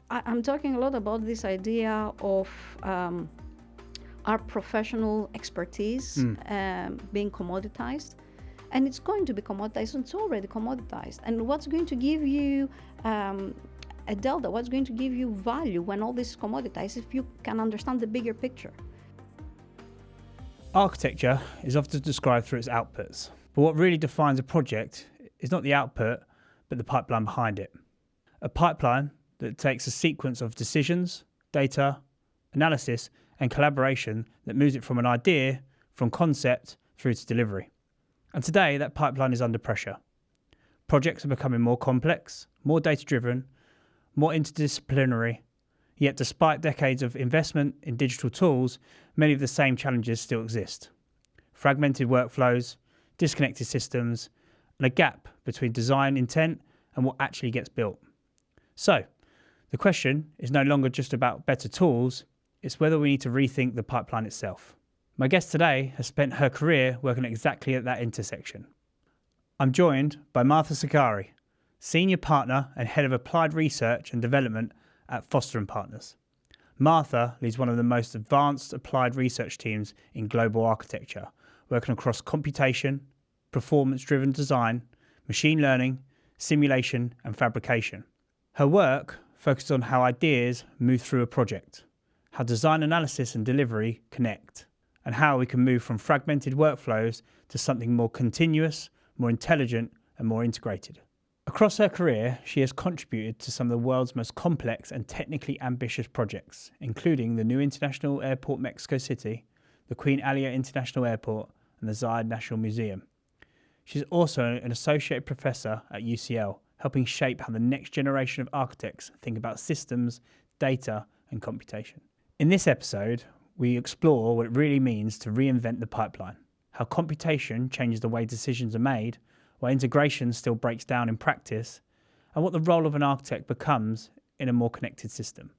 I'm talking a lot about this idea of our professional expertise being commoditized. And it's going to be commoditized, and it's already commoditized. And what's going to give you a delta, what's going to give you value when all this is commoditized, if you can understand the bigger picture? Architecture is often described through its outputs, but what really defines a project is not the output, but the pipeline behind it. A pipeline that takes a sequence of decisions, data, analysis, and collaboration that moves it from an idea, from concept, through to delivery. And today, that pipeline is under pressure. Projects are becoming more complex, more data-driven, more interdisciplinary, yet despite decades of investment in digital tools, many of the same challenges still exist. Fragmented workflows, disconnected systems, and a gap between design intent and what actually gets built. So, the question is no longer just about better tools, it's whether we need to rethink the pipeline itself. My guest today has spent her career working exactly at that intersection. I'm joined by Martha Tsigkari, Senior Partner and Head of Applied Research and Development at Foster & Partners. Martha leads one of the most advanced applied research teams in global architecture, working across computation, performance-driven design, machine learning, simulation, and fabrication. Her work focuses on how ideas move through a project, how design analysis and delivery connect, and how we can move from fragmented workflows to something more continuous, more intelligent, and more integrated. Across her career, she has contributed to some of the world's most complex and technically ambitious projects, including the new International Airport Mexico City, the Queen Alia International Airport, and the Zayed National Museum. She's also an associate professor at UCL, helping shape how the next generation of architects think about systems, data, and computation. In this episode, we explore what it really means to reinvent the pipeline, how computation changes the way decisions are made, while integration still breaks down in practice, and what the role of an architect becomes in a more connected system.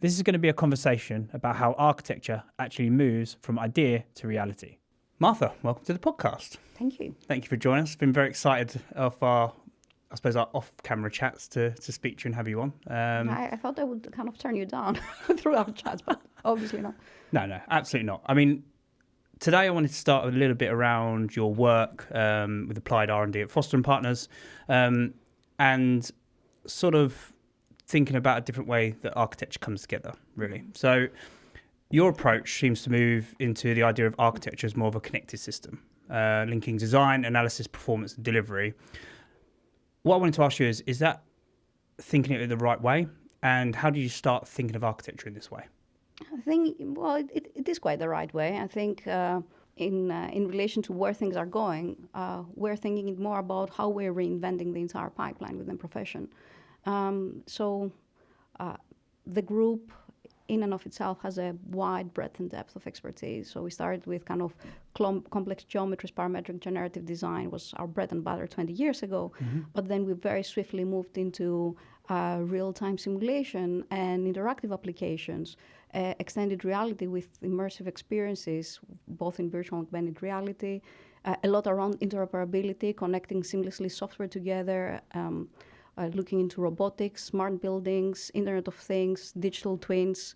This is going to be a conversation about how architecture actually moves from idea to reality. Martha, welcome to the podcast. Thank you. Thank you for joining us. Been very excited of our off-camera chats to speak to you and have you on. I thought I would kind of turn you down through our chats, but obviously not. No, absolutely not. I mean, today I wanted to start a little bit around your work with applied R&D at Foster & Partners and sort of thinking about a different way that architecture comes together, really. So your approach seems to move into the idea of architecture as more of a connected system, linking design, analysis, performance, and delivery. What I wanted to ask you is that thinking it the right way? And how do you start thinking of architecture in this way? I think, well, it is quite the right way. I think in relation to where things are going, we're thinking more about how we're reinventing the entire pipeline within profession. So the group in and of itself has a wide breadth and depth of expertise. So we started with kind of complex geometries, parametric generative design was our bread and butter 20 years ago. Mm-hmm. But then we very swiftly moved into real-time simulation and interactive applications, extended reality with immersive experiences, both in virtual and augmented reality, a lot around interoperability, connecting seamlessly software together, looking into robotics, smart buildings, Internet of Things, digital twins.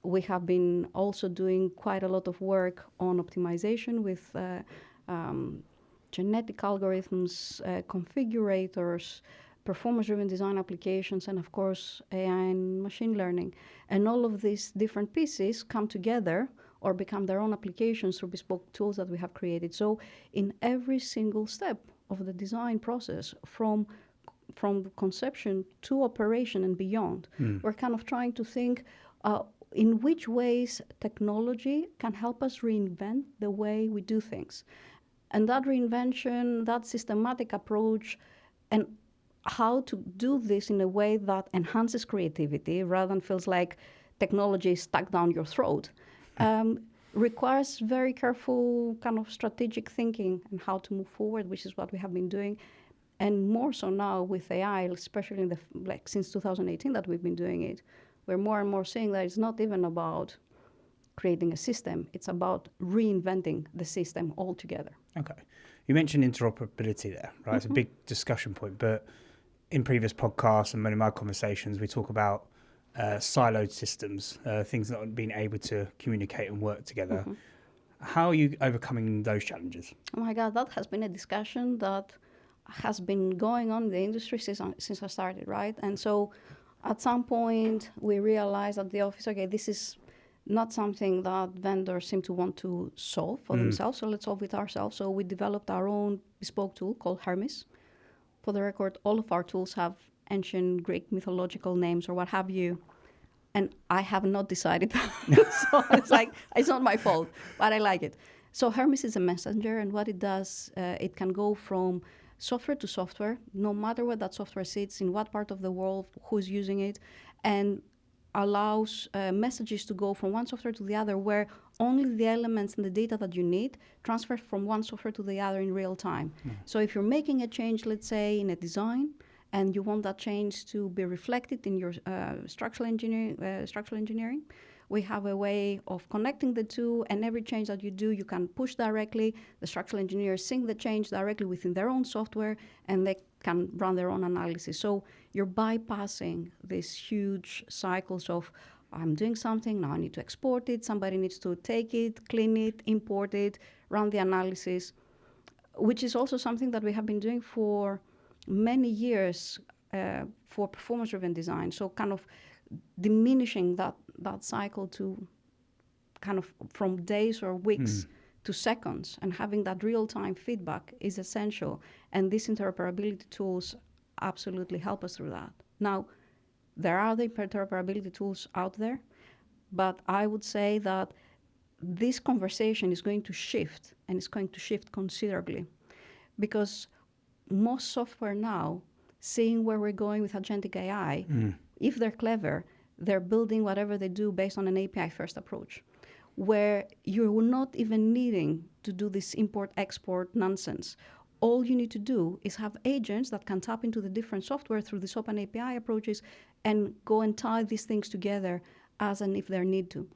We have been also doing quite a lot of work on optimization with genetic algorithms, configurators, performance-driven design applications, and of course, AI and machine learning. And all of these different pieces come together or become their own applications through bespoke tools that we have created. So in every single step of the design process, from conception to operation and beyond, we're kind of trying to think in which ways technology can help us reinvent the way we do things. And that reinvention, that systematic approach, and how to do this in a way that enhances creativity rather than feels like technology is stuck down your throat, requires very careful kind of strategic thinking and how to move forward, which is what we have been doing. And more so now with AI, especially in since 2018 that we've been doing it, we're more and more seeing that it's not even about creating a system, it's about reinventing the system altogether. Okay. You mentioned interoperability there, right? Mm-hmm. It's a big discussion point, but in previous podcasts and many of my conversations, we talk about siloed systems, things not being able to communicate and work together. Mm-hmm. How are you overcoming those challenges? Oh my God, that has been a discussion that has been going on in the industry since I started, right? And so at some point we realized at the office, okay, this is not something that vendors seem to want to solve for themselves, so let's solve it ourselves. So we developed our own bespoke tool called Hermes. For the record, all of our tools have ancient Greek mythological names or what have you, and I have not decided. So it's like, it's not my fault, but I like it. So Hermes is a messenger, and what it does, it can go from software to software, no matter where that software sits, in what part of the world, who's using it, and allows messages to go from one software to the other, where only the elements and the data that you need transfer from one software to the other in real time. So if you're making a change, let's say in a design, and you want that change to be reflected in your structural engineering, we have a way of connecting the two, and every change that you do, you can push directly. The structural engineers sync the change directly within their own software, and they can run their own analysis. So you're bypassing these huge cycles of, I'm doing something, now I need to export it, somebody needs to take it, clean it, import it, run the analysis, which is also something that we have been doing for many years for performance-driven design. So kind of diminishing that cycle to kind of from days or weeks to seconds, and having that real-time feedback is essential. And these interoperability tools absolutely help us through that. Now, there are the interoperability tools out there, but I would say that this conversation is going to shift, and it's going to shift considerably, because most software now, seeing where we're going with agentic AI, if they're clever, they're building whatever they do based on an API-first approach, where you're not even needing to do this import-export nonsense. All you need to do is have agents that can tap into the different software through these open API approaches and go and tie these things together as and if there need to.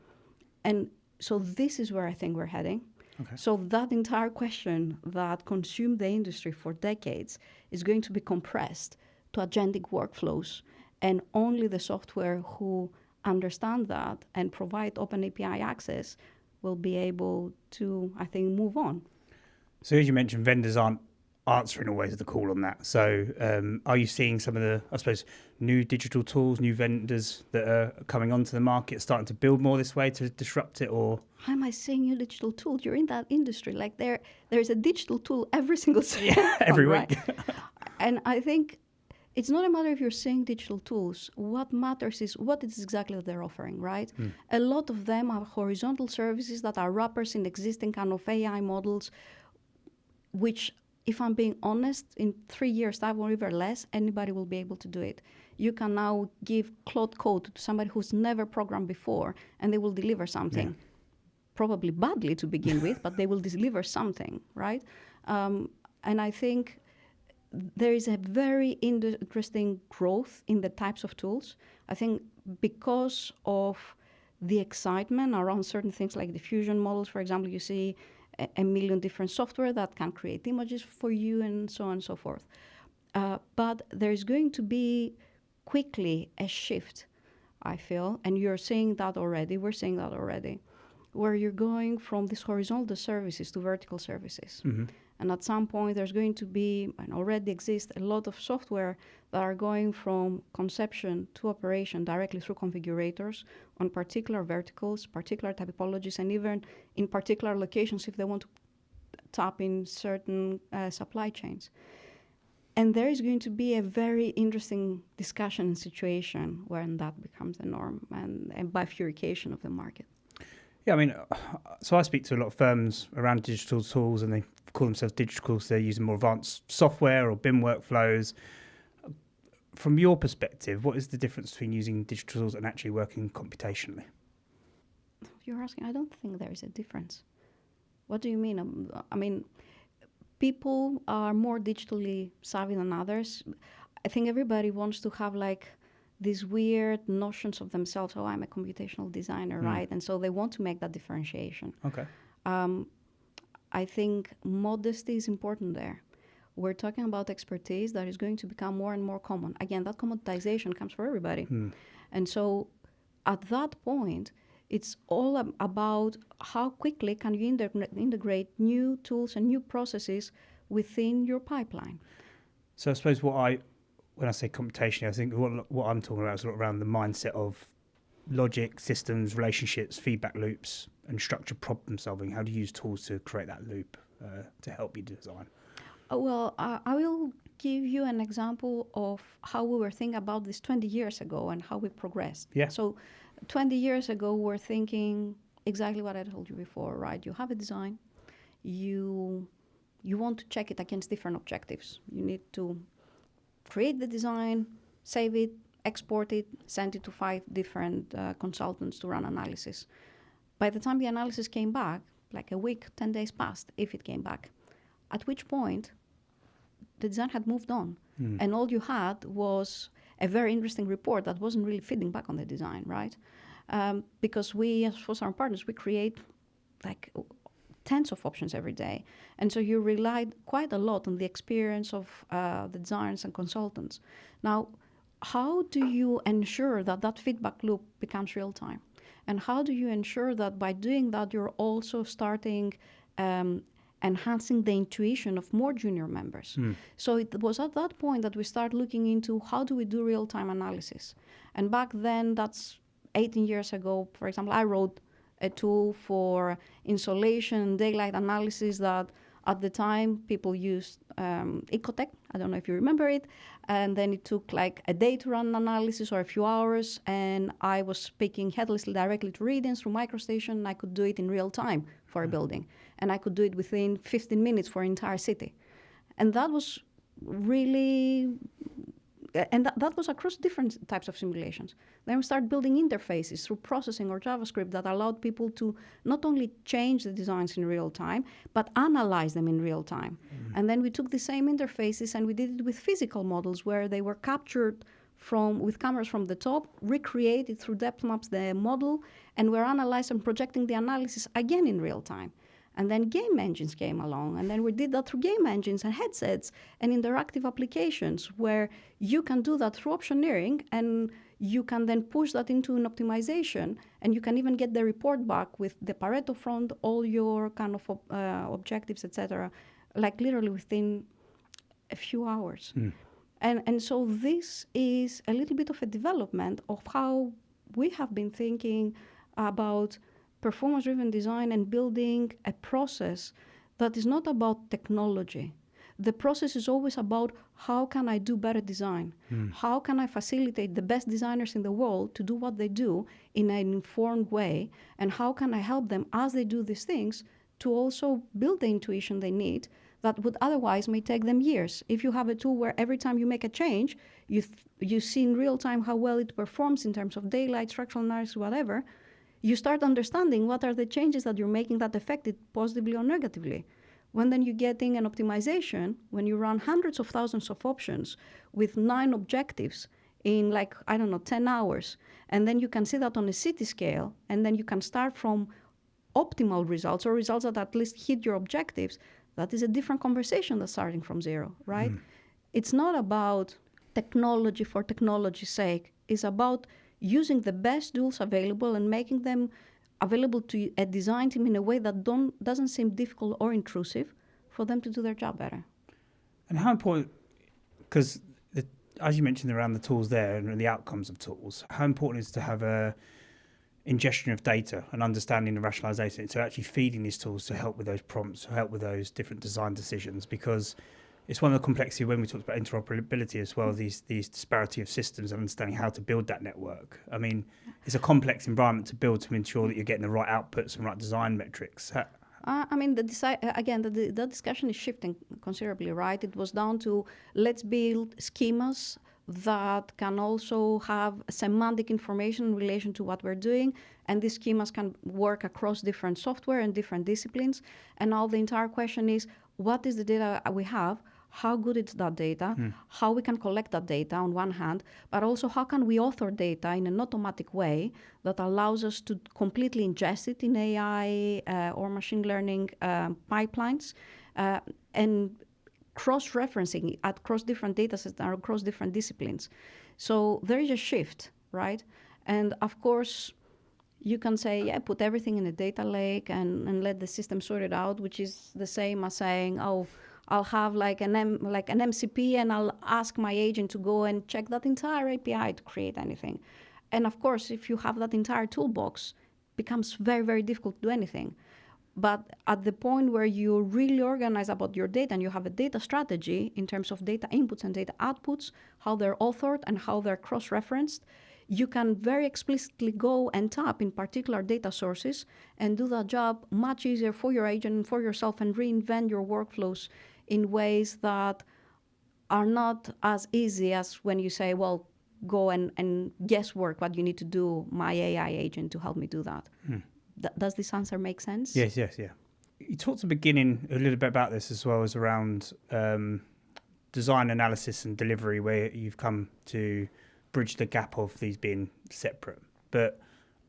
And so this is where I think we're heading. Okay. So that entire question that consumed the industry for decades is going to be compressed to agentic workflows, and only the software who understand that and provide open API access will be able to, I think, move on. So as you mentioned, vendors aren't answering always the call on that. So are you seeing some of the, I suppose, new digital tools, new vendors that are coming onto the market, starting to build more this way to disrupt it? Or how am I saying new digital tools? You're in that industry. Like there's a digital tool every single second. Yeah, every week. And I think it's not a matter if you're seeing digital tools. What matters is what it is exactly that they're offering, right? A lot of them are horizontal services that are wrappers in existing kind of AI models, which, if I'm being honest, in 3 years' time or even less, anybody will be able to do it. You can now give Claude Code to somebody who's never programmed before, and they will deliver something. Yeah. Probably badly to begin with, but they will deliver something, right? And I think there is a very interesting growth in the types of tools. I think because of the excitement around certain things like diffusion models, for example, you see a million different software that can create images for you and so on and so forth. But there's going to be quickly a shift, I feel, and you're seeing that already, we're seeing that already, where you're going from these horizontal services to vertical services. Mm-hmm. And at some point, there's going to be, and already exists, a lot of software that are going from conception to operation directly through configurators on particular verticals, particular typologies, and even in particular locations if they want to tap in certain supply chains. And there is going to be a very interesting discussion and situation when that becomes the norm and bifurcation of the market. Yeah, I mean, so I speak to a lot of firms around digital tools, and they call themselves digital because they're using more advanced software or BIM workflows. From your perspective, what is the difference between using digital tools and actually working computationally? You're asking, I don't think there is a difference. What do you mean? I mean, people are more digitally savvy than others. I think everybody wants to have like these weird notions of themselves. Oh, I'm a computational designer, right? And so they want to make that differentiation. Okay. I think modesty is important there. We're talking about expertise that is going to become more and more common. Again, that commoditization comes for everybody. And so at that point, it's all about how quickly can you integrate new tools and new processes within your pipeline. So I suppose when I say computation, I think what I'm talking about is sort of around the mindset of logic, systems, relationships, feedback loops, and structured problem solving. How do you use tools to create that loop to help you design? Well, I will give you an example of how we were thinking about this 20 years ago and how we progressed. Yeah. So 20 years ago, we're thinking exactly what I told you before, right? You have a design. You want to check it against different objectives. You need to create the design, save it, export it, send it to 5 different consultants to run analysis. By the time the analysis came back, like a week, 10 days passed, if it came back, at which point the design had moved on. And all you had was a very interesting report that wasn't really feeding back on the design, right? Because we, as our partners, we create like tens of options every day. And so you relied quite a lot on the experience of the designers and consultants. Now, how do you ensure that that feedback loop becomes real time? And how do you ensure that by doing that, you're also starting enhancing the intuition of more junior members? So it was at that point that we started looking into how do we do real-time analysis. And back then, that's 18 years ago, for example, I wrote a tool for insolation and daylight analysis that at the time people used Ecotech. I don't know if you remember it. And then it took like a day to run an analysis or a few hours. And I was speaking headlessly directly to readings through MicroStation. And I could do it in real time for a building. And I could do it within 15 minutes for an entire city. And that was really... And that was across different types of simulations. Then we started building interfaces through processing or JavaScript that allowed people to not only change the designs in real time, but analyze them in real time. And then we took the same interfaces and we did it with physical models where they were captured with cameras from the top, recreated through depth maps the model, and were analyzed and projecting the analysis again in real time. And then game engines came along, and then we did that through game engines and headsets and interactive applications where you can do that through optioneering, and you can then push that into an optimization, and you can even get the report back with the Pareto front, all your kind of objectives, etc., like literally within a few hours. And so this is a little bit of a development of how we have been thinking about performance-driven design and building a process that is not about technology. The process is always about how can I do better design? How can I facilitate the best designers in the world to do what they do in an informed way? And how can I help them as they do these things to also build the intuition they need that would otherwise may take them years? If you have a tool where every time you make a change, you see in real time how well it performs in terms of daylight, structural analysis, whatever, you start understanding what are the changes that you're making that affect it positively or negatively. When then you're getting an optimization, when you run hundreds of thousands of options with 9 objectives in 10 hours, and then you can see that on a city scale, and then you can start from optimal results or results that at least hit your objectives, that is a different conversation than starting from zero, right? It's not about technology for technology's sake. It's about using the best tools available and making them available to a design team in a way that doesn't seem difficult or intrusive for them to do their job better. And how important, because as you mentioned around the tools there and the outcomes of tools, how important is it to have a ingestion of data and understanding and rationalization, so actually feeding these tools to help with those prompts, to help with those different design decisions? Because it's one of the complexity when we talked about interoperability as well, these disparity of systems and understanding how to build that network. I mean, it's a complex environment to build to ensure that you're getting the right outputs and right design metrics. The discussion is shifting considerably, right? It was down to let's build schemas that can also have semantic information in relation to what we're doing, and these schemas can work across different software and different disciplines. And now the entire question is, what is the data we have? How good is that data? How we can collect that data on one hand, but also how can we author data in an automatic way that allows us to completely ingest it in AI or machine learning pipelines and cross-referencing across different data sets and across different disciplines. So there is a shift, right? And of course, you can say, yeah, put everything in a data lake and let the system sort it out, which is the same as saying, oh, I'll have like an MCP and I'll ask my agent to go and check that entire API to create anything. And of course, if you have that entire toolbox, it becomes very, very difficult to do anything. But at the point where you really organize about your data and you have a data strategy in terms of data inputs and data outputs, how they're authored and how they're cross-referenced, you can very explicitly go and tap in particular data sources and do that job much easier for your agent and for yourself and reinvent your workflows in ways that are not as easy as when you say, well, go and guesswork what you need to do, my AI agent to help me do that. Does this answer make sense? Yes, yeah. You talked at the beginning a little bit about this as well as around design analysis and delivery, where you've come to bridge the gap of these being separate. But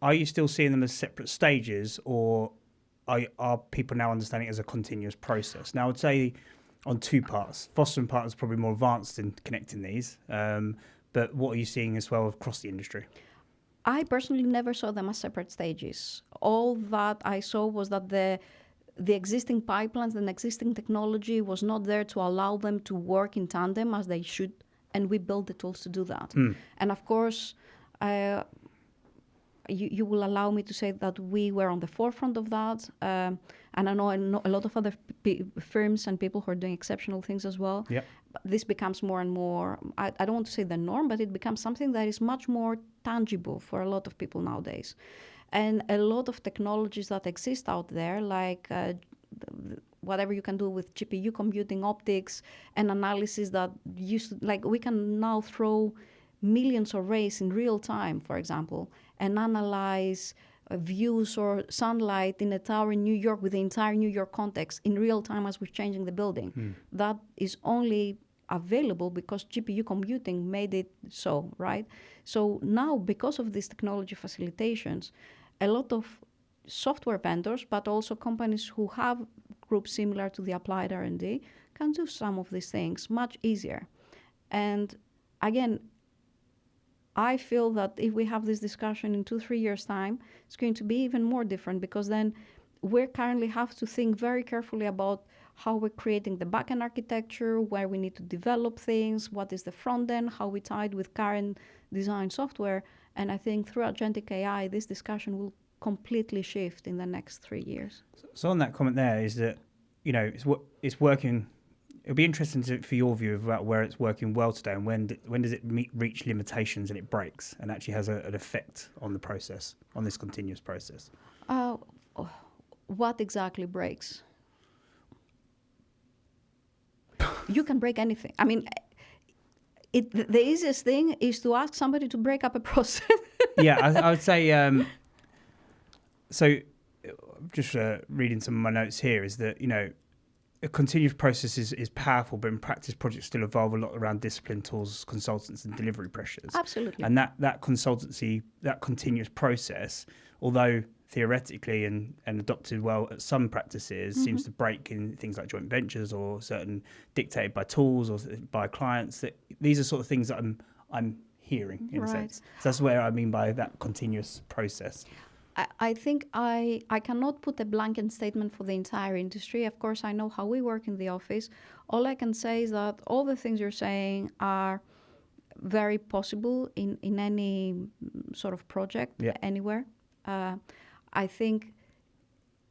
are you still seeing them as separate stages, or are people now understanding it as a continuous process? Now, I would say on two parts. Foster & Partners is probably more advanced in connecting these, but what are you seeing as well across the industry? I personally never saw them as separate stages. All that I saw was that the existing pipelines and existing technology was not there to allow them to work in tandem as they should, and we built the tools to do that. And of course, you will allow me to say that we were on the forefront of that. And I know a lot of other firms and people who are doing exceptional things as well. Yep. But this becomes more and more, I don't want to say the norm, but it becomes something that is much more tangible for a lot of people nowadays. And a lot of technologies that exist out there, like whatever you can do with GPU computing, optics, and analysis that like we can now throw millions of rays in real time, for example, and analyze views or sunlight in a tower in New York with the entire New York context in real time as we're changing the building. That is only available because GPU computing made it so, right? So now, because of these technology facilitations, a lot of software vendors, but also companies who have groups similar to the applied R&D, can do some of these things much easier. And again, I feel that if we have this discussion in 2-3 years' time, it's going to be even more different, because then we currently have to think very carefully about how we're creating the backend architecture, where we need to develop things, what is the front end, how we tie it with current design software. And I think through agentic AI, this discussion will completely shift in the next 3 years. So on that comment there is that, you know, it's working. It'll be interesting for your view about where it's working well today, and when does it reach limitations and it breaks and actually has an effect on the process, on this continuous process? What exactly breaks? You can break anything. I mean, the easiest thing is to ask somebody to break up a process. Yeah, I would say, so just reading some of my notes here is that, you know, a continuous process is powerful, but in practice, projects still evolve a lot around discipline, tools, consultants, and delivery pressures. Absolutely. And that consultancy, that continuous process, although theoretically and adopted well at some practices, seems to break in things like joint ventures or certain dictated by tools or by clients. That these are sort of things that I'm hearing in a sense. So that's where I mean by that continuous process. I think I cannot put a blanket statement for the entire industry. Of course, I know how we work in the office. All I can say is that all the things you're saying are very possible in any sort of project, anywhere. I think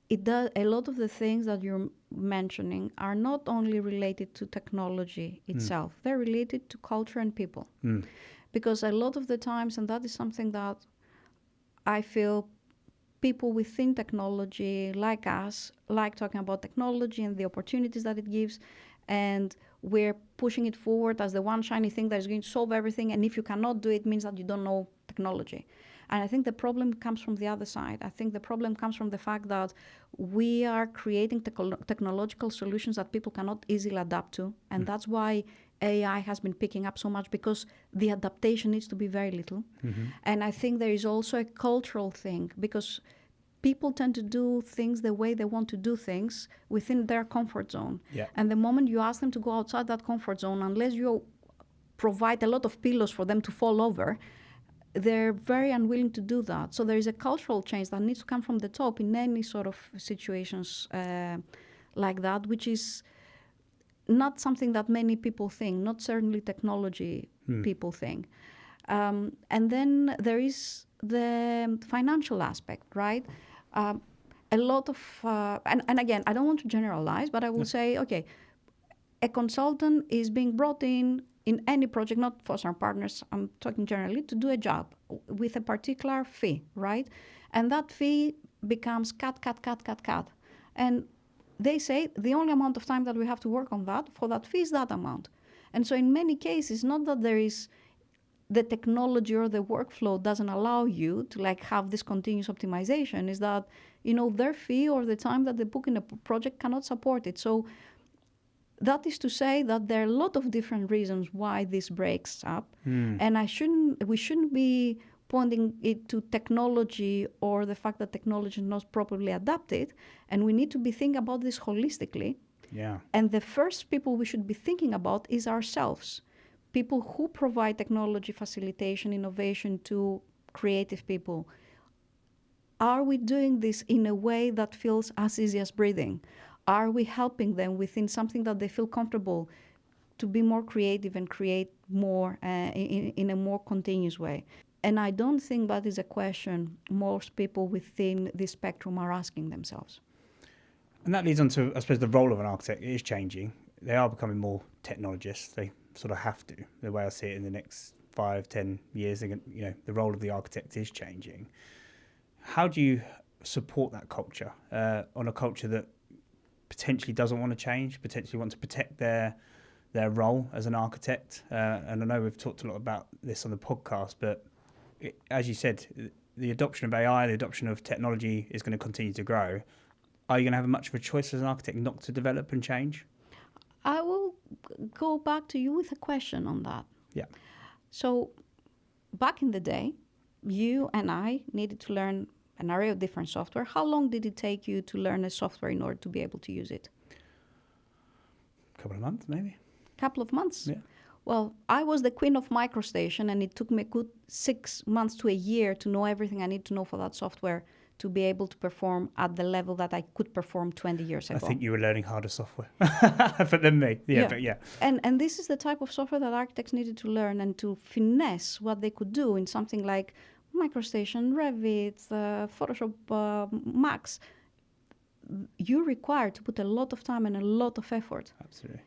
it does. A lot of the things that you're mentioning are not only related to technology itself. They're related to culture and people. Because a lot of the times, and that is something that I feel people within technology, like us, like talking about technology and the opportunities that it gives, and we're pushing it forward as the one shiny thing that is going to solve everything, and if you cannot do it, it means that you don't know technology. And I think the problem comes from the other side. I think the problem comes from the fact that we are creating technological solutions that people cannot easily adapt to, and that's why AI has been picking up so much, because the adaptation needs to be very little. And I think there is also a cultural thing, because people tend to do things the way they want to do things within their comfort zone. Yeah. And the moment you ask them to go outside that comfort zone, unless you provide a lot of pillows for them to fall over, they're very unwilling to do that. So there is a cultural change that needs to come from the top in any sort of situations like that, which is not something that many people think, not certainly technology people think. And then there is the financial aspect, right? A lot of, and again, I don't want to generalize, but I will say, okay, a consultant is being brought in any project, not for some partners, I'm talking generally, to do a job with a particular fee, right? And that fee becomes cut. And they say the only amount of time that we have to work on that for that fee is that amount. And so in many cases, not that there is the technology or the workflow doesn't allow you to like have this continuous optimization, is that, you know, their fee or the time that they book in a project cannot support it. So that is to say that there are a lot of different reasons why this breaks up. And we shouldn't be pointing it to technology or the fact that technology is not properly adapted. And we need to be thinking about this holistically. Yeah. And the first people we should be thinking about is ourselves. People who provide technology facilitation, innovation to creative people. Are we doing this in a way that feels as easy as breathing? Are we helping them within something that they feel comfortable to be more creative and create more in a more continuous way? And I don't think that is a question most people within this spectrum are asking themselves. And that leads on to, I suppose, the role of an architect is changing. They are becoming more technologists. They sort of have to. The way I see it in the next 5-10 years, you know, the role of the architect is changing. How do you support that culture on a culture that potentially doesn't want to change, potentially want to protect their role as an architect? And I know we've talked a lot about this on the podcast, but as you said, the adoption of AI, the adoption of technology is going to continue to grow. Are you going to have much of a choice as an architect not to develop and change? I will go back to you with a question on that. Yeah. So back in the day, you and I needed to learn an array of different software. How long did it take you to learn a software in order to be able to use it? A couple of months, maybe. Couple of months? Yeah. Well, I was the queen of MicroStation, and it took me a good 6 months to a year to know everything I need to know for that software to be able to perform at the level that I could perform 20 years ago. I think you were learning harder software than me. Yeah, but yeah. And this is the type of software that architects needed to learn and to finesse what they could do in something like MicroStation, Revit, Photoshop, Max. You require to put a lot of time and a lot of effort. Absolutely.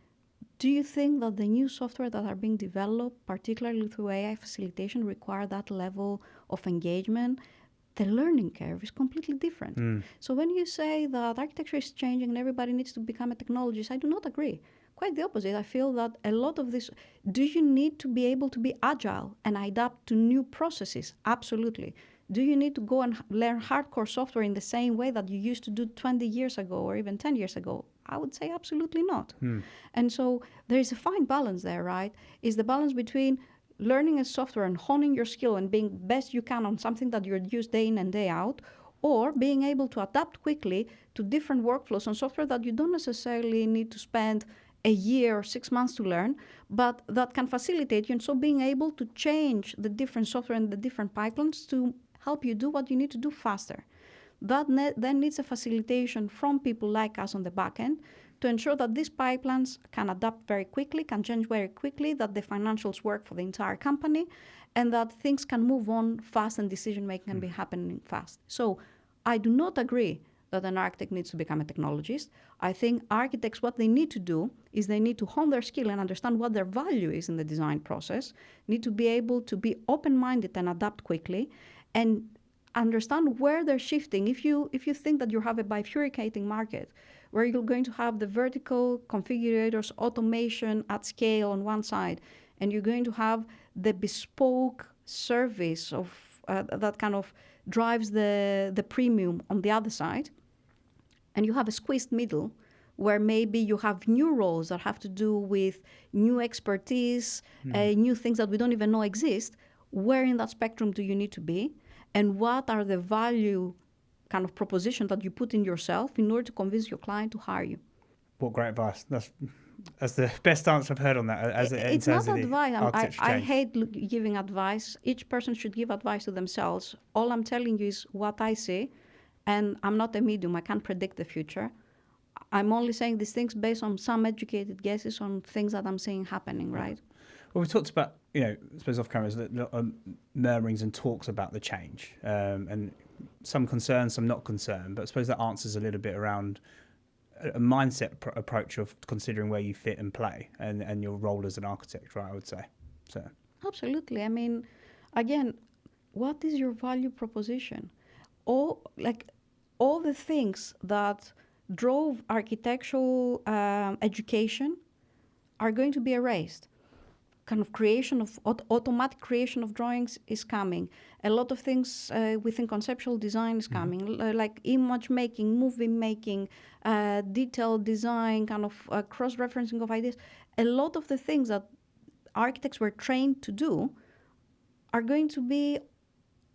Do you think that the new software that are being developed, particularly through AI facilitation, require that level of engagement? The learning curve is completely different. So when you say that architecture is changing and everybody needs to become a technologist, I do not agree. Quite the opposite. I feel that a lot of this, do you need to be able to be agile and adapt to new processes? Absolutely. Do you need to go and learn hardcore software in the same way that you used to do 20 years ago or even 10 years ago? I would say absolutely not. And so there is a fine balance there, right? Is the balance between learning a software and honing your skill and being best you can on something that you're used day in and day out, or being able to adapt quickly to different workflows on software that you don't necessarily need to spend a year or 6 months to learn, but that can facilitate you. And so being able to change the different software and the different pipelines to help you do what you need to do faster. That then needs a facilitation from people like us on the back end to ensure that these pipelines can adapt very quickly, can change very quickly, that the financials work for the entire company, and that things can move on fast and decision-making can be happening fast. So I do not agree that an architect needs to become a technologist. I think architects, what they need to do is they need to hone their skill and understand what their value is in the design process, need to be able to be open-minded and adapt quickly, and understand where they're shifting. If you think that you have a bifurcating market where you're going to have the vertical configurators, automation at scale on one side, and you're going to have the bespoke service of that kind of drives the premium on the other side, and you have a squeezed middle where maybe you have new roles that have to do with new expertise, new things that we don't even know exist. Where in that spectrum do you need to be? And what are the value kind of proposition that you put in yourself in order to convince your client to hire you. What great advice. That's the best answer I've heard on that. It's not advice. I change. hate giving advice. Each person should give advice to themselves. All I'm telling you is what I see, and I'm not a medium. I can't predict the future. I'm only saying these things based on some educated guesses on things that I'm seeing happening, right? Well, we talked about, I suppose off camera, murmurings and talks about the change, and some concerned, some not concerned. But I suppose that answers a little bit around a mindset approach of considering where you fit and play and your role as an architect, right, I would say. So Absolutely. I mean, again, what is your value proposition? All the things that drove architectural education are going to be erased. Kind of automatic creation of drawings is coming. A lot of things within conceptual design is coming, like image making, movie making, detailed design, kind of cross-referencing of ideas. A lot of the things that architects were trained to do are going to be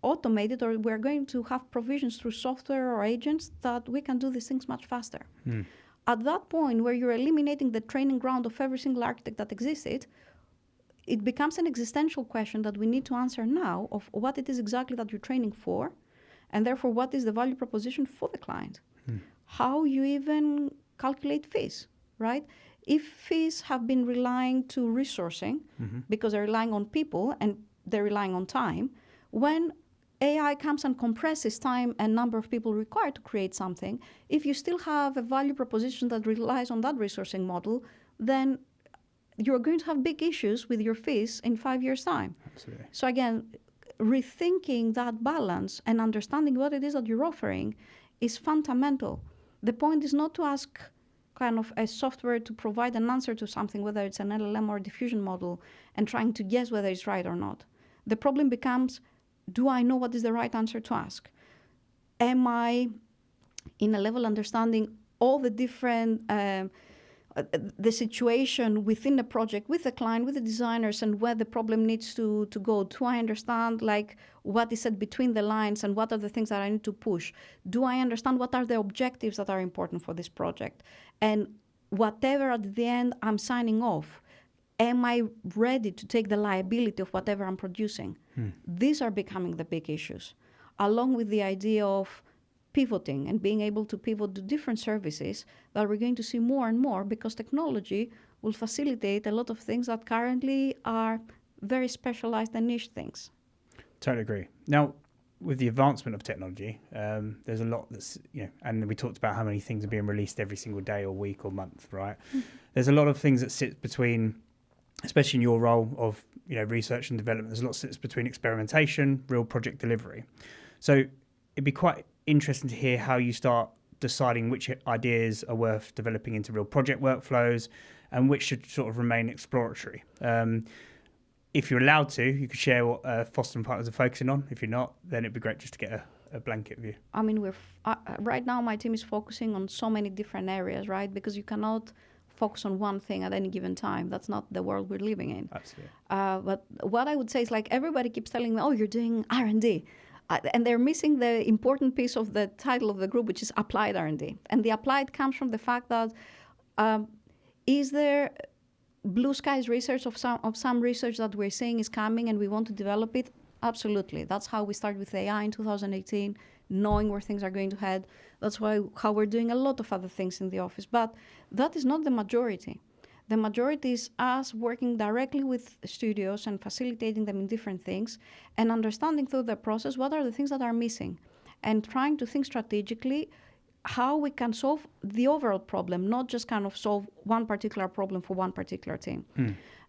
automated, or we're going to have provisions through software or agents that we can do these things much faster. At that point, where you're eliminating the training ground of every single architect that existed, it becomes an existential question that we need to answer now of what it is exactly that you're training for, and therefore what is the value proposition for the client. How you even calculate fees, right? If fees have been relying to resourcing because they're relying on people and they're relying on time, when AI comes and compresses time and number of people required to create something, if you still have a value proposition that relies on that resourcing model, then you're going to have big issues with your fees in 5 years' time. Absolutely. So again, rethinking that balance and understanding what it is that you're offering is fundamental. The point is not to ask kind of a software to provide an answer to something, whether it's an LLM or a diffusion model, and trying to guess whether it's right or not. The problem becomes, do I know what is the right answer to ask? Am I in a level understanding all the different the situation within the project, with the client, with the designers, and where the problem needs to go? Do I understand what is said between the lines and what are the things that I need to push? Do I understand what are the objectives that are important for this project? And whatever at the end I'm signing off, am I ready to take the liability of whatever I'm producing? These are becoming the big issues, along with the idea of pivoting and being able to pivot to different services that we're going to see more and more, because technology will facilitate a lot of things that currently are very specialized and niche things. Totally agree. Now, with the advancement of technology, there's a lot that's, and we talked about how many things are being released every single day or week or month, right? There's a lot of things that sit between, especially in your role of, research and development, there's a lot that sits between experimentation, real project delivery. So it'd be quite interesting to hear how you start deciding which ideas are worth developing into real project workflows and which should sort of remain exploratory. If you're allowed to, you could share what Foster & Partners are focusing on. If you're not, then it'd be great just to get a blanket view. I mean, right now my team is focusing on so many different areas, right? Because you cannot focus on one thing at any given time. That's not the world we're living in. Absolutely. But what I would say is, everybody keeps telling me, oh, you're doing R&D. And they're missing the important piece of the title of the group, which is applied R&D. And the applied comes from the fact that is there blue skies research of some research that we're seeing is coming and we want to develop it? Absolutely. That's how we started with AI in 2018, knowing where things are going to head. That's how we're doing a lot of other things in the office. But that is not the majority. The majority is us working directly with studios and facilitating them in different things and understanding through the process what are the things that are missing and trying to think strategically how we can solve the overall problem, not just kind of solve one particular problem for one particular team.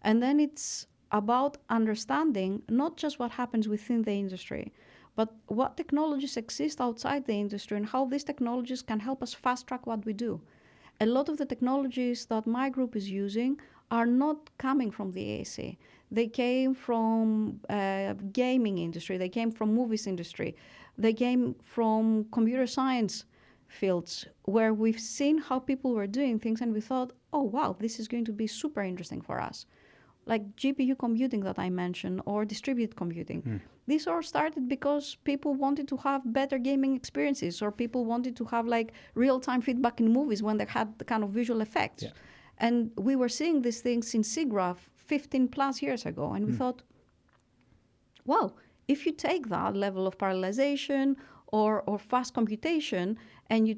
And then it's about understanding not just what happens within the industry, but what technologies exist outside the industry and how these technologies can help us fast track what we do. A lot of the technologies that my group is using are not coming from the AEC. They came from gaming industry. They came from movies industry. They came from computer science fields where we've seen how people were doing things and we thought, oh, wow, this is going to be super interesting for us. like GPU computing that I mentioned, or distributed computing. These all started because people wanted to have better gaming experiences, or people wanted to have like real-time feedback in movies when they had the kind of visual effects. Yeah. And we were seeing these things in SIGGRAPH 15 plus years ago, and we thought, wow, if you take that level of parallelization or fast computation and you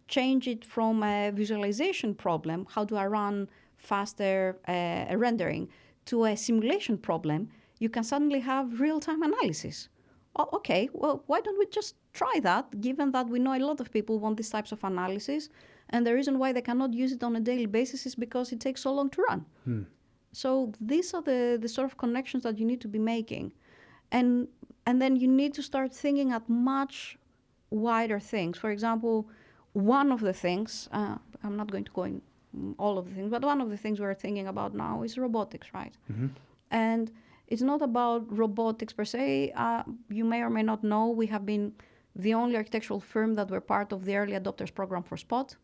change it from a visualization problem, how do I run faster rendering, to a simulation problem, you can suddenly have real-time analysis. Oh, okay, well, why don't we just try that, given that we know a lot of people want these types of analysis, and the reason why they cannot use it on a daily basis is because it takes so long to run. So these are the sort of connections that you need to be making. And then you need to start thinking at much wider things. For example, one of the things, I'm not going to go in all of the things, but one of the things we're thinking about now is robotics, right? And it's not about robotics per se. You may or may not know, we have been the only architectural firm that were part of the early adopters program for SPOT.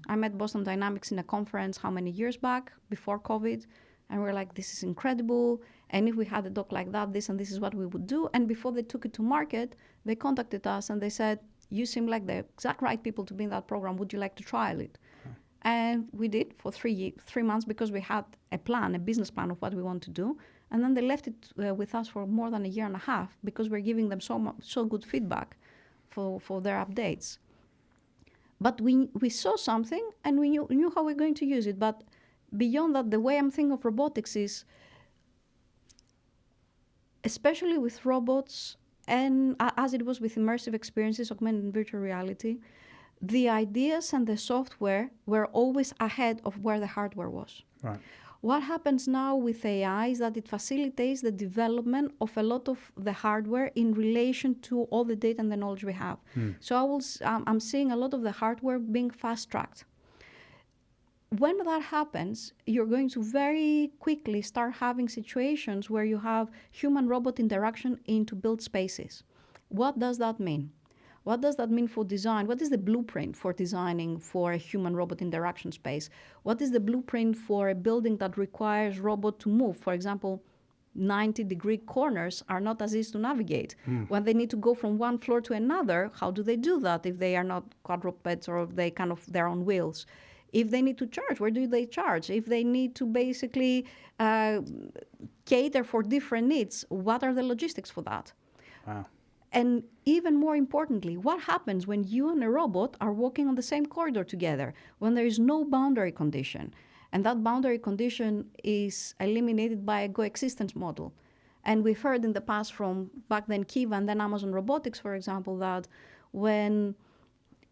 I met Boston Dynamics in a conference how many years back, before COVID, and we're like, this is incredible. And if we had a doc like that, this and this is what we would do. And before they took it to market, they contacted us and they said, you seem like the exact right people to be in that program. Would you like to trial it? And we did for 3 months, because we had a plan, a business plan of what we want to do. And then they left it with us for more than a year and a half, because we're giving them so good feedback for their updates. But we saw something and we knew how we're going to use it. But beyond that, the way I'm thinking of robotics is, especially with robots, and as it was with immersive experiences, augmented and virtual reality, the ideas and the software were always ahead of where the hardware was. Right. What happens now with AI is that it facilitates the development of a lot of the hardware in relation to all the data and the knowledge we have. So I'm seeing a lot of the hardware being fast-tracked. When that happens, you're going to very quickly start having situations where you have human-robot interaction into built spaces. What does that mean? What does that mean for design? What is the blueprint for designing for a human-robot interaction space? What is the blueprint for a building that requires robot to move? For example, 90-degree corners are not as easy to navigate. When they need to go from one floor to another, how do they do that if they are not quadrupeds or they're on wheels? If they need to charge, where do they charge? If they need to basically cater for different needs, what are the logistics for that? Wow. And even more importantly, what happens when you and a robot are walking on the same corridor together, when there is no boundary condition? And that boundary condition is eliminated by a coexistence model. And we've heard in the past from back then Kiva and then Amazon Robotics, for example, that when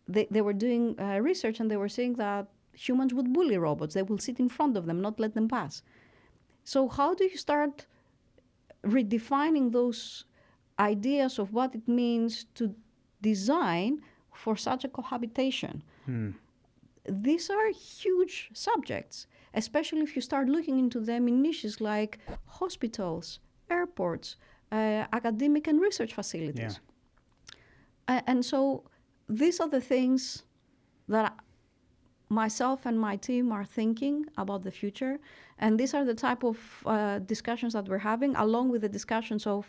they were doing research and they were saying that humans would bully robots. They will sit in front of them, not let them pass. So how do you start redefining those ideas of what it means to design for such a cohabitation? These are huge subjects, especially if you start looking into them in niches like hospitals, airports, academic and research facilities. And so these are the things that myself and my team are thinking about the future. And these are the type of discussions that we're having, along with the discussions of,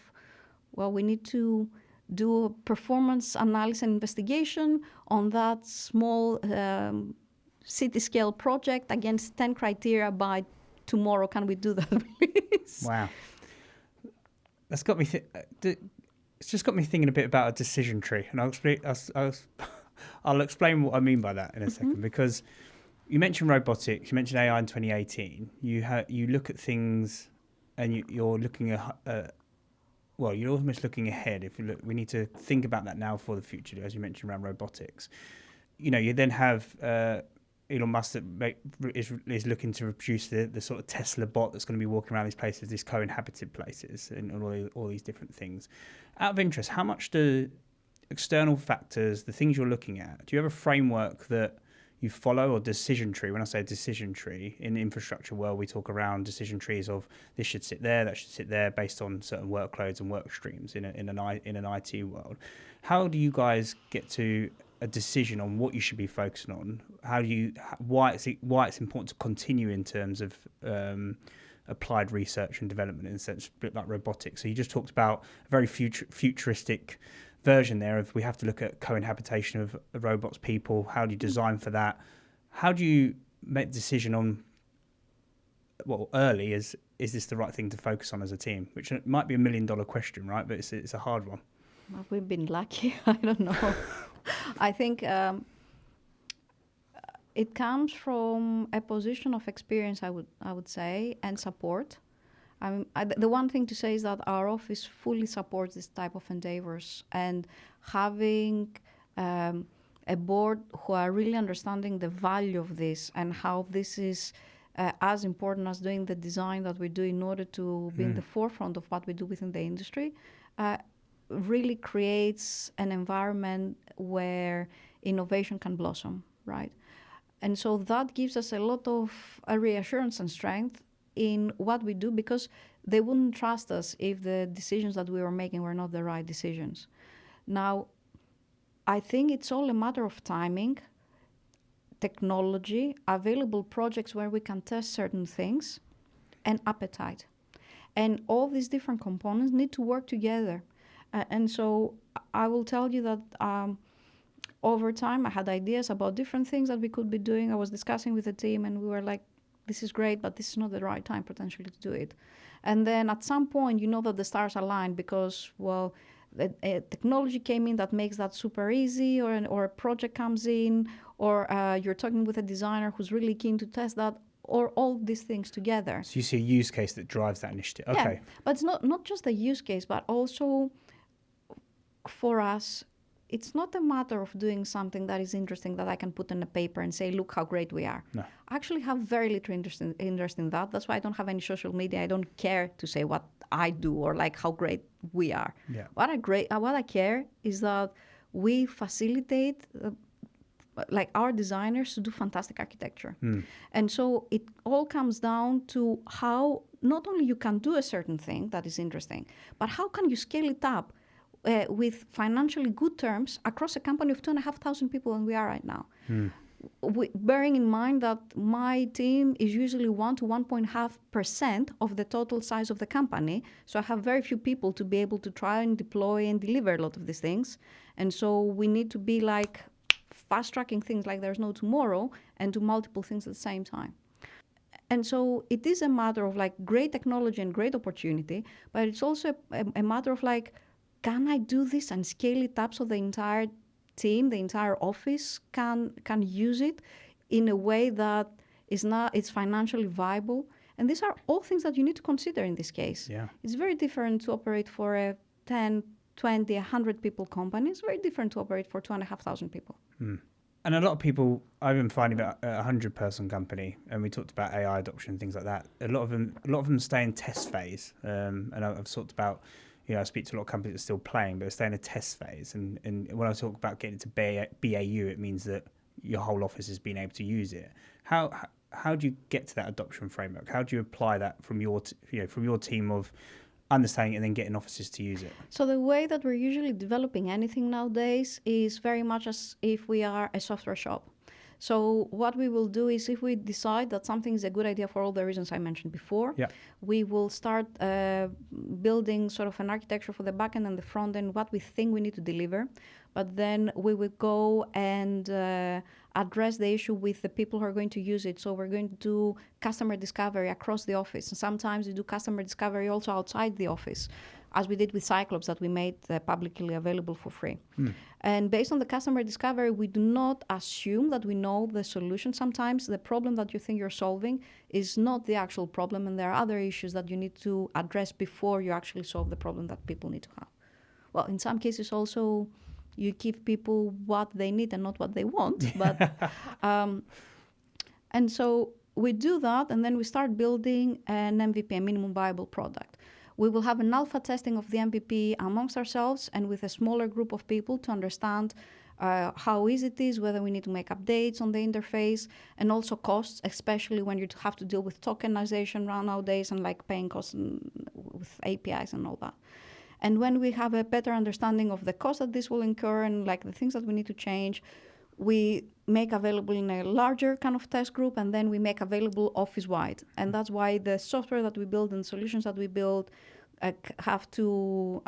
well, we need to do a performance analysis and investigation on that small city-scale project against 10 criteria by tomorrow. Can we do that, please? Wow. That's got me... it's just got me thinking a bit about a decision tree. And I'll explain what I mean by that in a second, because you mentioned robotics, you mentioned AI in 2018. You look at things and you're looking at... well, you're almost looking ahead. If you look, we need to think about that now for the future, as you mentioned around robotics. You know, you then have Elon Musk that is looking to produce the sort of Tesla bot that's going to be walking around these places, these co-inhabited places, and all these different things. Out of interest, how much do external factors, the things you're looking at, do you have a framework that you follow, or decision tree? When I say decision tree, in the infrastructure world, we talk around decision trees of this should sit there, that should sit there, based on certain workloads and work streams in an IT world. How do you guys get to a decision on what you should be focusing on? Why it's important to continue in terms of applied research and development in a sense, a bit like robotics. So you just talked about a very futuristic version there of we have to look at co-inhabitation of robots, people. How do you design for that? How do you make the decision on, well, early is this the right thing to focus on as a team? Which might be $1 million question, right? But it's a hard one. Well, we've been lucky. I don't know. I think it comes from a position of experience, I would say, and support. The one thing to say is that our office fully supports this type of endeavors, and having a board who are really understanding the value of this and how this is as important as doing the design that we do in order to be in the forefront of what we do within the industry, really creates an environment where innovation can blossom, right? And so that gives us a lot of reassurance and strength in what we do, because they wouldn't trust us if the decisions that we were making were not the right decisions. Now, I think it's all a matter of timing, technology, available projects where we can test certain things, and appetite. And all these different components need to work together. And so I will tell you that over time, I had ideas about different things that we could be doing. I was discussing with the team, and we were like, this is great, but this is not the right time potentially to do it. And then at some point, you know that the stars align because, well, a technology came in that makes that super easy, or a project comes in, or you're talking with a designer who's really keen to test that, or all these things together. So you see a use case that drives that initiative. Okay. Yeah, but it's not just a use case, but also for us, it's not a matter of doing something that is interesting that I can put on a paper and say, look how great we are. No. I actually have very little interest in that. That's why I don't have any social media. I don't care to say what I do or like how great we are. Yeah. What I care is that we facilitate like our designers to do fantastic architecture. And so it all comes down to how not only you can do a certain thing that is interesting, but how can you scale it up with financially good terms across a company of 2,500 people, and we are right now. Bearing in mind that my team is usually 1 to 1.5% of the total size of the company. So I have very few people to be able to try and deploy and deliver a lot of these things. And so we need to be like fast-tracking things like there's no tomorrow and do multiple things at the same time. And so it is a matter of like great technology and great opportunity, but it's also a matter of like, can I do this and scale it up so the entire team, the entire office can use it in a way that it's financially viable? And these are all things that you need to consider in this case. Yeah. It's very different to operate for a 10, 20, 100 people company. It's very different to operate for 2,500 people. And a lot of people, I've been finding that a 100-person company, and we talked about AI adoption and things like that. A lot of them stay in test phase. And I've talked about, I speak to a lot of companies that are still playing, but they stay in a test phase. And when I talk about getting to BAU, it means that your whole office has been able to use it. How do you get to that adoption framework? How do you apply that from your team of understanding it and then getting offices to use it? So the way that we're usually developing anything nowadays is very much as if we are a software shop. So what we will do is if we decide that something is a good idea for all the reasons I mentioned before, we will start building sort of an architecture for the backend and the front end, what we think we need to deliver. But then we will go and address the issue with the people who are going to use it. So we're going to do customer discovery across the office. And sometimes we do customer discovery also outside the office, as we did with Cyclops that we made publicly available for free. And based on the customer discovery, we do not assume that we know the solution. Sometimes the problem that you think you're solving is not the actual problem, and there are other issues that you need to address before you actually solve the problem that people need to have. Well, in some cases also, you give people what they need and not what they want. But and so we do that, and then we start building an MVP, a minimum viable product. We will have an alpha testing of the MVP amongst ourselves and with a smaller group of people to understand how easy it is, whether we need to make updates on the interface, and also costs, especially when you have to deal with tokenization nowadays and like paying costs with APIs and all that. And when we have a better understanding of the cost that this will incur and like the things that we need to change, we make available in a larger kind of test group, and then we make available office-wide. And that's why the software that we build and solutions that we build have to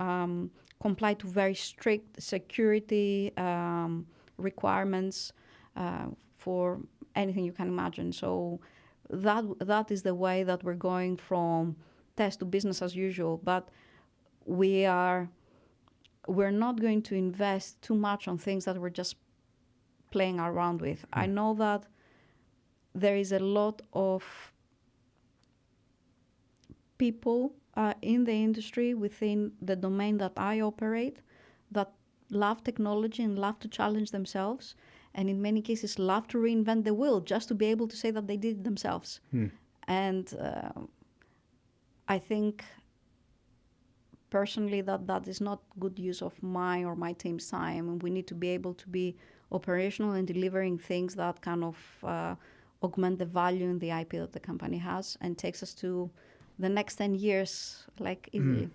comply to very strict security requirements for anything you can imagine. So that is the way that we're going from test to business as usual. But we're not going to invest too much on things that we're just playing around with. I know that there is a lot of people in the industry within the domain that I operate that love technology and love to challenge themselves, and in many cases love to reinvent the wheel just to be able to say that they did it themselves. And I think personally that is not good use of my or my team's time, and we need to be able to be operational and delivering things that kind of augment the value in the IP that the company has and takes us to the next 10 years like easily.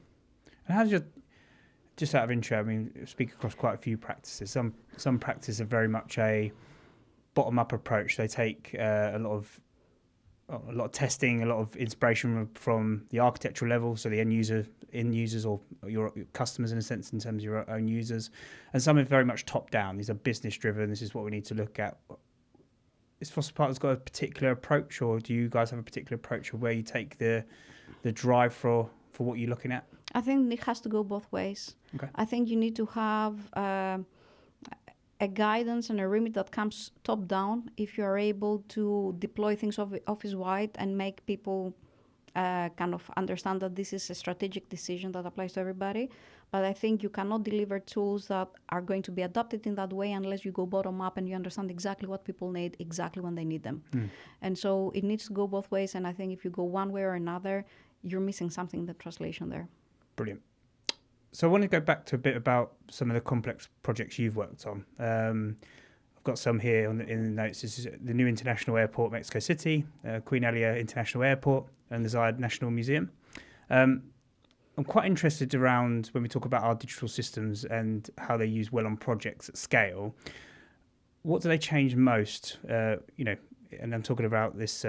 And how's your, just out of interest, I mean, speak across quite a few practices. Some practices are very much a bottom-up approach. They take a lot of testing, a lot of inspiration from the architectural level, so the end users or your customers in a sense, in terms of your own users. And some are very much top-down. These are business-driven. This is what we need to look at. Is Foster Partners got a particular approach, or do you guys have a particular approach of where you take the drive for what you're looking at? I think it has to go both ways. Okay. I think you need to have a guidance and a remit that comes top down if you are able to deploy things office-wide and make people kind of understand that this is a strategic decision that applies to everybody. But I think you cannot deliver tools that are going to be adopted in that way unless you go bottom up and you understand exactly what people need exactly when they need them. And so it needs to go both ways. And I think if you go one way or another, you're missing something in the translation there. Brilliant. So I want to go back to a bit about some of the complex projects you've worked on. I've got some here in the notes. This is the new International Airport, Mexico City, Queen Alia International Airport, and the Zayed National Museum. I'm quite interested around when we talk about our digital systems and how they're used well on projects at scale. What do they change most? And I'm talking about this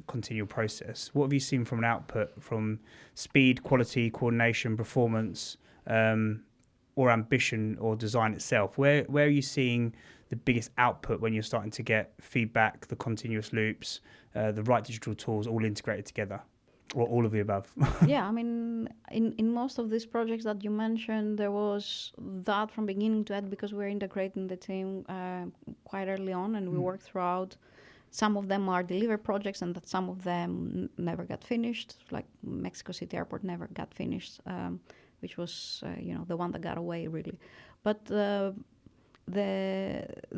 continual process. What have you seen from an output, from speed, quality, coordination, performance, or ambition or design itself? Where are you seeing the biggest output when you're starting to get feedback, the continuous loops, the right digital tools all integrated together? Or all of the above? Yeah, I mean, in most of these projects that you mentioned, there was that from beginning to end because we're integrating the team quite early on, and we worked throughout. Some of them are delivered projects, and that some of them never got finished, like Mexico City Airport never got finished, which was the one that got away really. But the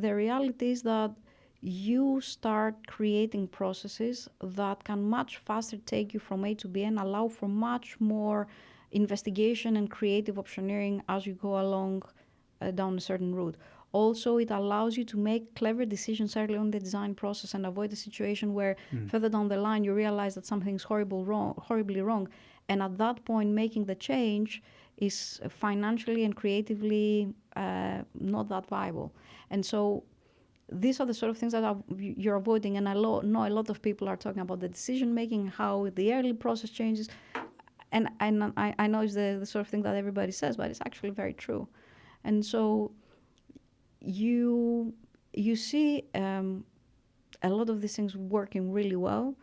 reality is that you start creating processes that can much faster take you from A to B and allow for much more investigation and creative optioneering as you go along down a certain route. Also, it allows you to make clever decisions early on in the design process and avoid a situation where further down the line you realize that something's horribly wrong. And at that point, making the change is financially and creatively not that viable. And so these are the sort of things that you're avoiding. And I know a lot of people are talking about the decision making, how the early process changes. And I know it's the sort of thing that everybody says, but it's actually very true. And so you see a lot of these things working really well.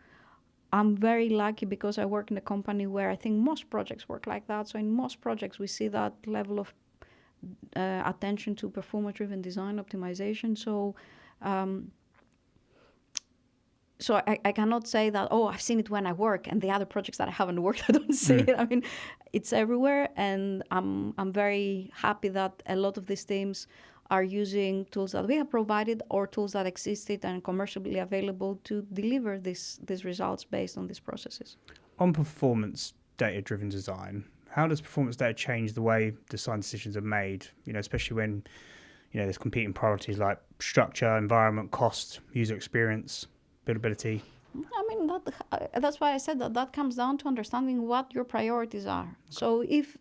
I'm very lucky because I work in a company where I think most projects work like that. So in most projects, we see that level of attention to performance-driven design optimization. So I cannot say that, I've seen it when I work, and the other projects that I haven't worked, I don't see it. I mean, it's everywhere, and I'm very happy that a lot of these teams are using tools that we have provided or tools that existed and commercially available to deliver these results based on these processes. On performance data-driven design, how does performance data change the way design decisions are made? Especially when there's competing priorities like structure, environment, cost, user experience, buildability. I mean, that's why I said that comes down to understanding what your priorities are. So if,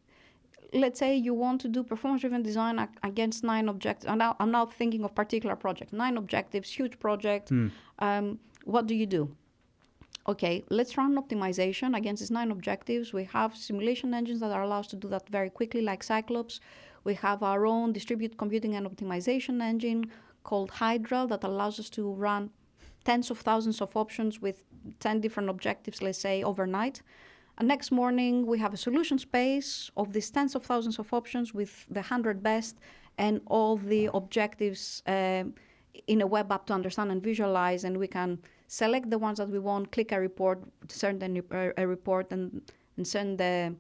let's say you want to do performance-driven design against 9 objectives. And now I'm now thinking of particular project. 9 objectives, huge project. What do you do? Okay, let's run optimization against these 9 objectives. We have simulation engines that are allowed us to do that very quickly, like Cyclops. We have our own distributed computing and optimization engine called Hydra that allows us to run tens of thousands of options with 10 different objectives, let's say, overnight. And next morning, we have a solution space of these tens of thousands of options with the 100 best and all the objectives in a web app to understand and visualize. And we can select the ones that we want, click a report, send a report, and send the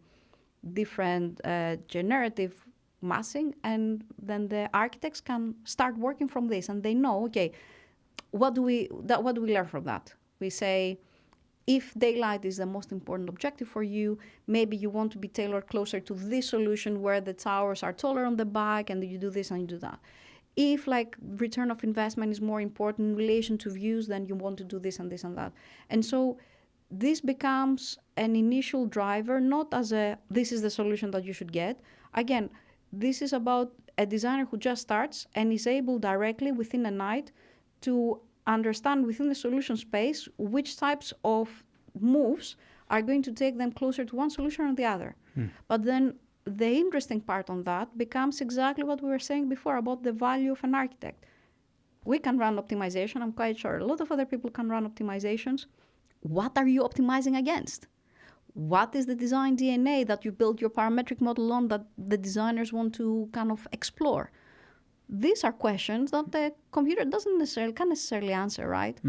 different generative massing. And then the architects can start working from this. And they know, okay, what do we learn from that? We say, if daylight is the most important objective for you, maybe you want to be tailored closer to this solution where the towers are taller on the back and you do this and you do that. If like return of investment is more important in relation to views, then you want to do this and this and that. And so this becomes an initial driver, not as this is the solution that you should get. Again, this is about a designer who just starts and is able directly within a night to understand within the solution space which types of moves are going to take them closer to one solution or the other. But then the interesting part on that becomes exactly what we were saying before about the value of an architect. We can run optimization, I'm quite sure. A lot of other people can run optimizations. What are you optimizing against? What is the design DNA that you build your parametric model on that the designers want to kind of explore? These are questions that the can't necessarily answer, right?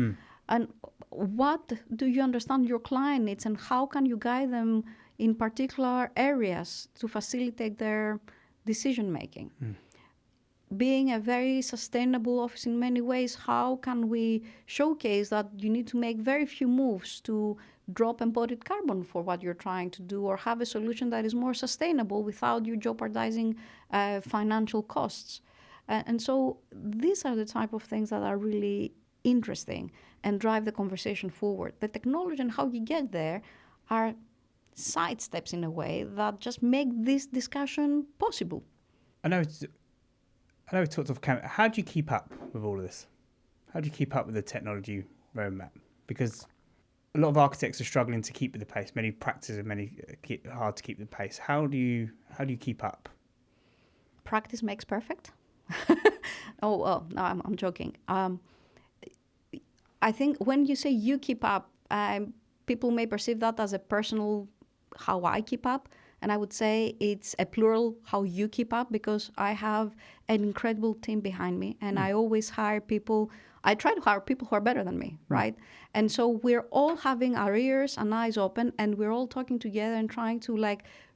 And what do you understand your client needs and how can you guide them in particular areas to facilitate their decision making? Being a very sustainable office in many ways, how can we showcase that you need to make very few moves to drop embodied carbon for what you're trying to do, or have a solution that is more sustainable without you jeopardizing financial costs? And so these are the type of things that are really interesting and drive the conversation forward. The technology and how you get there are side steps in a way that just make this discussion possible. I know we talked off camera. How do you keep up with all of this? How do you keep up with the technology roadmap? Because a lot of architects are struggling to keep with the pace. Many practices are hard to keep the pace. How do you keep up? Practice makes perfect. Oh, well, no, I'm joking. I think when you say you keep up, people may perceive that as a personal, how I keep up. And I would say it's a plural, how you keep up, because I have an incredible team behind me. And I always hire people. I try to hire people who are better than me, right? And so we're all having our ears and eyes open, and we're all talking together and trying to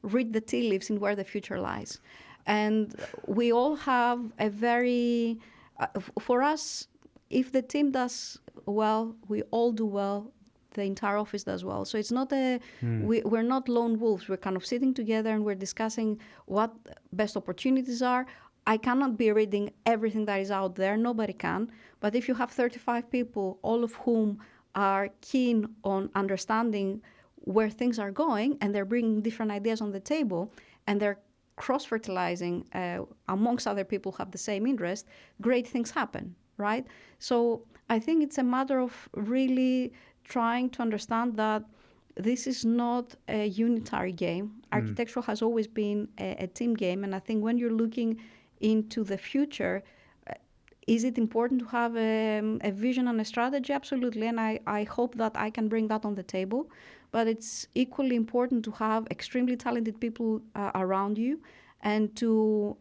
read the tea leaves in where the future lies. And we all have a very, for us, if the team does well, we all do well, the entire office does well. So it's not we're not lone wolves. We're kind of sitting together and we're discussing what best opportunities are. I cannot be reading everything that is out there. Nobody can. But if you have 35 people, all of whom are keen on understanding where things are going, and they're bringing different ideas on the table, and they're cross-fertilizing amongst other people who have the same interest, great things happen, right? So I think it's a matter of really trying to understand that this is not a unitary game. Architecture has always been a team game, and I think when you're looking into the future, is it important to have a vision and a strategy? Absolutely, and I hope that I can bring that on the table. But it's equally important to have extremely talented people around you, and to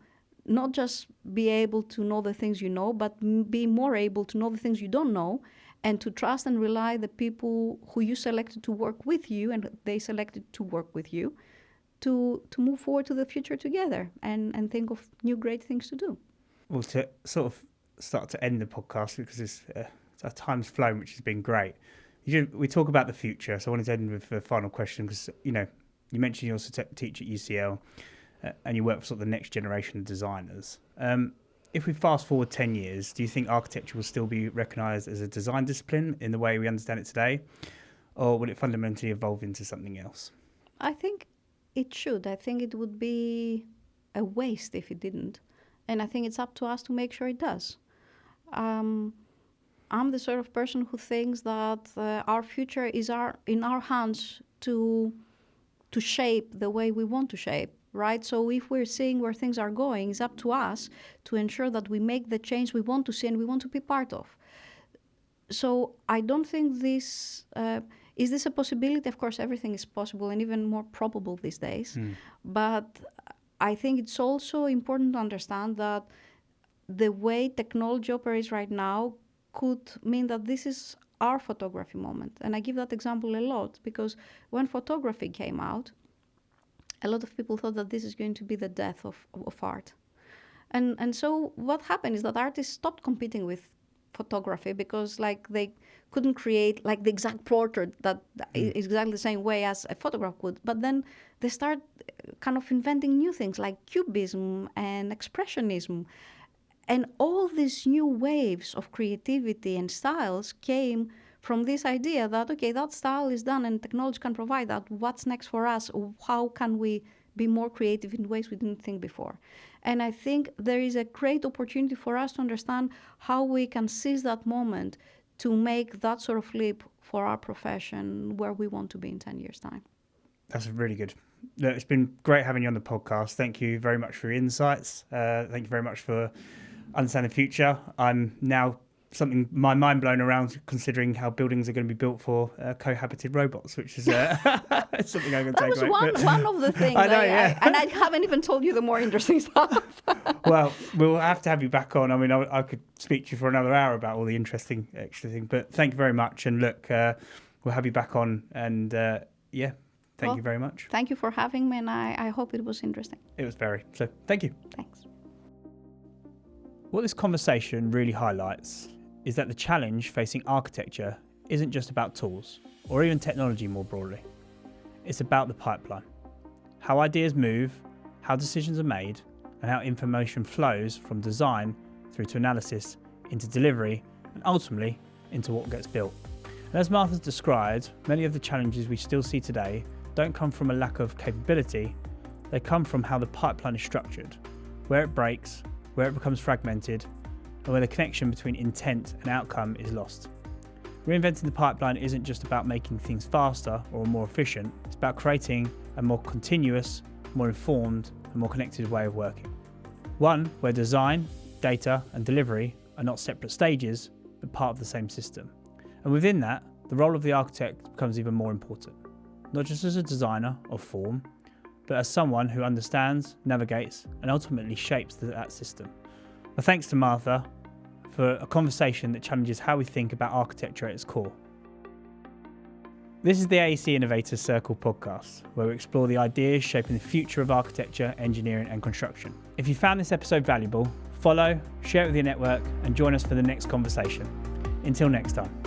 not just be able to know the things you know, but be more able to know the things you don't know, and to trust and rely the people who you selected to work with you and they selected to work with you to move forward to the future together and think of new great things to do. Well, to sort of start to end the podcast, because our time's flown, which has been great. We talk about the future, so I wanted to end with the final question, because you mentioned you also teach at UCL and you work for sort of the next generation of designers. If we fast forward 10 years, do you think architecture will still be recognised as a design discipline in the way we understand it today, or will it fundamentally evolve into something else? I think it should. I think it would be a waste if it didn't. And I think it's up to us to make sure it does. I'm the sort of person who thinks that our future is in our hands to shape the way we want to shape, right? So if we're seeing where things are going, it's up to us to ensure that we make the change we want to see and we want to be part of. So I don't think this... is this a possibility? Of course, everything is possible and even more probable these days. But I think it's also important to understand that the way technology operates right now could mean that this is our photography moment. And I give that example a lot because when photography came out, a lot of people thought that this is going to be the death of art. And so what happened is that artists stopped competing with photography because they couldn't create the exact portrait that is exactly the same way as a photograph would. But then they start kind of inventing new things like cubism and expressionism. And all these new waves of creativity and styles came from this idea that, okay, that style is done and technology can provide that. What's next for us? How can we be more creative in ways we didn't think before? And I think there is a great opportunity for us to understand how we can seize that moment to make that sort of leap for our profession where we want to be in 10 years' time. That's really good. Look, it's been great having you on the podcast. Thank you very much for your insights. Thank you very much for understanding the future. I'm now my mind blown around considering how buildings are going to be built for cohabited robots, which is something I'm going to take away. That was one of the things. I know, and I haven't even told you the more interesting stuff. Well, we'll have to have you back on. I mean, I could speak to you for another hour about all the interesting extra things, but thank you very much. And look, we'll have you back on. And thank you very much. Thank you for having me, and I hope it was interesting. It was very. So thank you. Thanks. What this conversation really highlights is that the challenge facing architecture isn't just about tools or even technology more broadly. It's about the pipeline, how ideas move, how decisions are made, and how information flows from design through to analysis into delivery and ultimately into what gets built. And as Martha described, many of the challenges we still see today don't come from a lack of capability, they come from how the pipeline is structured, where it breaks, where it becomes fragmented, and where the connection between intent and outcome is lost. Reinventing the pipeline isn't just about making things faster or more efficient, it's about creating a more continuous, more informed, and more connected way of working. One where design, data, and delivery are not separate stages, but part of the same system. And within that, the role of the architect becomes even more important, not just as a designer of form, but as someone who understands, navigates, and ultimately shapes that system. Well, thanks to Martha for a conversation that challenges how we think about architecture at its core. This is the AEC Innovators Circle Podcast, where we explore the ideas shaping the future of architecture, engineering, and construction. If you found this episode valuable, follow, share it with your network, and join us for the next conversation. Until next time.